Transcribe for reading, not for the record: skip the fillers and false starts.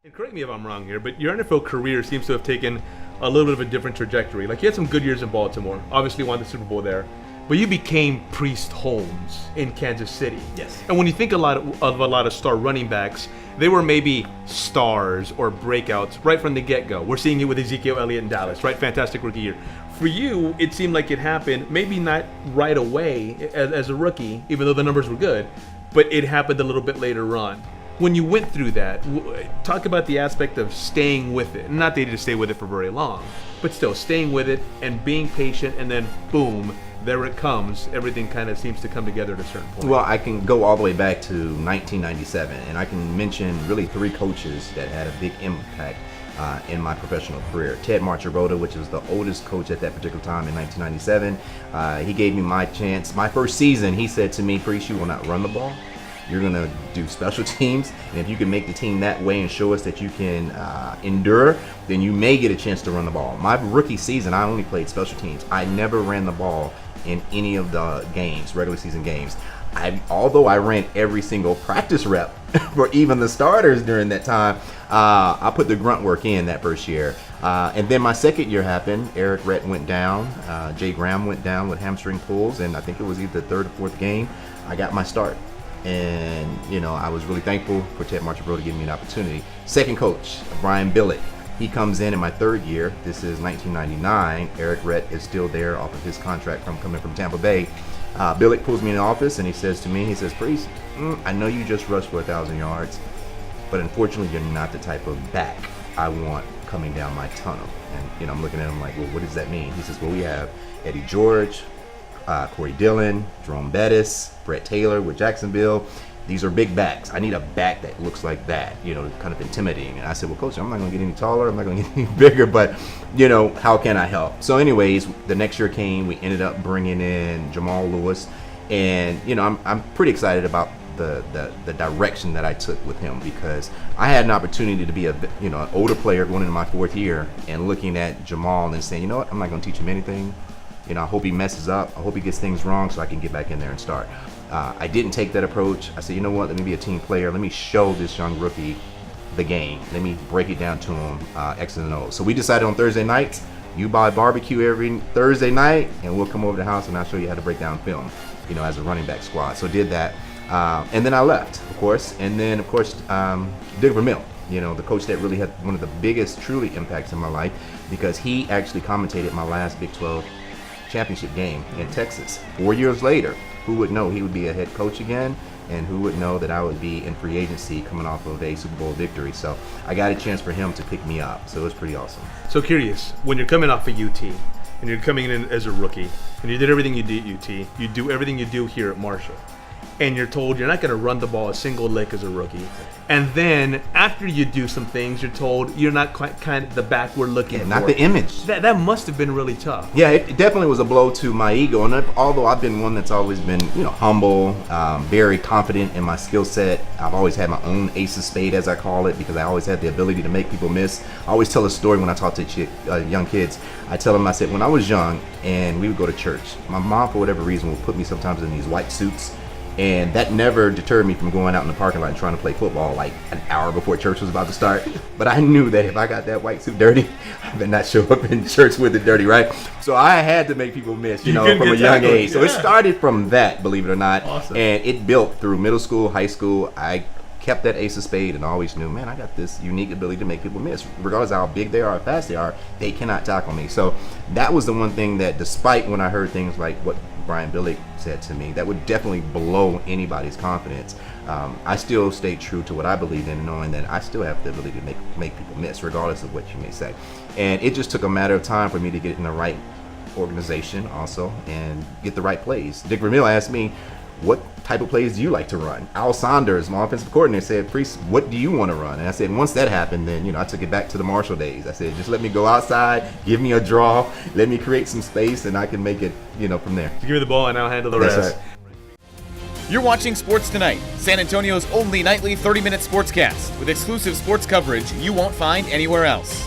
And correct me if I'm wrong here, but your NFL career seems to have taken a little bit of a different trajectory. Like, you had some good years in Baltimore, obviously won the Super Bowl there, but you became Priest Holmes in Kansas City. Yes. And when you think of a lot of star running backs, they were maybe stars or breakouts right from the get-go. We're seeing it with Ezekiel Elliott in Dallas, right? Fantastic rookie year. For you, it seemed like it happened, maybe not right away as a rookie, even though the numbers were good, but it happened a little bit later on. When you went through that, talk about the aspect of staying with it. Not that you just stay with it for very long, but still staying with it and being patient, and then boom, there it comes. Everything kind of seems to come together at a certain point. Well, I can go all the way back to 1997, and I can mention really 3 coaches that had a big impact in my professional career. Ted Marchirota, which was the oldest coach at that particular time in 1997. He gave me my chance. My first season, he said to me, Priest, you will not run the ball. You're going to do special teams, and if you can make the team that way and show us that you can endure, then you may get a chance to run the ball. My rookie season, I only played special teams. I never ran the ball in any of the games, regular season games. Although I ran every single practice rep for even the starters during that time, I put the grunt work in that first year. And then my second year happened. Eric Rett went down. Jay Graham went down with hamstring pulls, and I think it was either the 3rd or 4th game. I got my start. And, I was really thankful for Ted Marchibro to give me an opportunity. Second coach, Brian Billick. He comes in my 3rd year. This is 1999. Eric Rett is still there off of his contract coming from Tampa Bay. Billick pulls me in the office and he says to me, Priest, I know you just rushed for 1,000 yards, but unfortunately you're not the type of back I want coming down my tunnel. And, I'm looking at him like, well, what does that mean? He says, well, we have Eddie George, Corey Dillon, Jerome Bettis, Brett Taylor with Jacksonville. These are big backs. I need a back that looks like that, kind of intimidating. And I said, well, coach, I'm not going to get any taller. I'm not going to get any bigger, but, how can I help? So anyways, the next year came, we ended up bringing in Jamal Lewis. And, I'm pretty excited about the direction that I took with him, because I had an opportunity to be an older player going into my 4th year and looking at Jamal and saying, you know what, I'm not going to teach him anything. I hope he messes up. I hope he gets things wrong so I can get back in there and start. I didn't take that approach. I said, you know what, let me be a team player. Let me show this young rookie the game. Let me break it down to him, X and O's. So we decided on Thursday nights, you buy barbecue every Thursday night, and we'll come over to the house and I'll show you how to break down film, as a running back squad. So did that. And then I left, of course. And then, of course, Dick Vermeil, the coach that really had one of the biggest, truly impacts in my life, because he actually commentated my last Big 12 championship game in Texas. 4 years later, who would know he would be a head coach again, and who would know that I would be in free agency coming off of a Super Bowl victory. So I got a chance for him to pick me up. So it was pretty awesome. So curious, when you're coming off of UT and you're coming in as a rookie and you did everything you did at UT, you do everything you do here at Marshall, and you're told you're not going to run the ball a single lick as a rookie. And then after you do some things, you're told you're not quite kind of the back we're looking for. Not the image. That must have been really tough. Yeah, it definitely was a blow to my ego. And although I've been one that's always been, humble, very confident in my skill set, I've always had my own ace of spade, as I call it, because I always had the ability to make people miss. I always tell a story when I talk to young kids. I tell them, I said, when I was young and we would go to church, my mom, for whatever reason, would put me sometimes in these white suits. And that never deterred me from going out in the parking lot and trying to play football like an hour before church was about to start. But I knew that if I got that white suit dirty, I better not show up in church with it dirty, right? So I had to make people miss, from a young age. Yeah. So it started from that, believe it or not. Awesome. And it built through middle school, high school. I kept that ace of spade and always knew, man, I got this unique ability to make people miss. Regardless of how big they are or fast they are, they cannot tackle me. So that was the one thing that, despite when I heard things like what Brian Billick said to me, that would definitely blow anybody's confidence. I still stayed true to what I believed in, knowing that I still have the ability to make people miss, regardless of what you may say. And it just took a matter of time for me to get in the right organization also and get the right plays. Dick Vermeil asked me, what type of plays do you like to run? Al Saunders, my offensive coordinator, said, Priest, what do you want to run? And I said, once that happened, then, I took it back to the Marshall days. I said, just let me go outside, give me a draw, let me create some space, and I can make it, from there. Give me the ball and I'll handle the rest. Right. You're watching Sports2Nite, San Antonio's only nightly 30-minute sportscast with exclusive sports coverage you won't find anywhere else.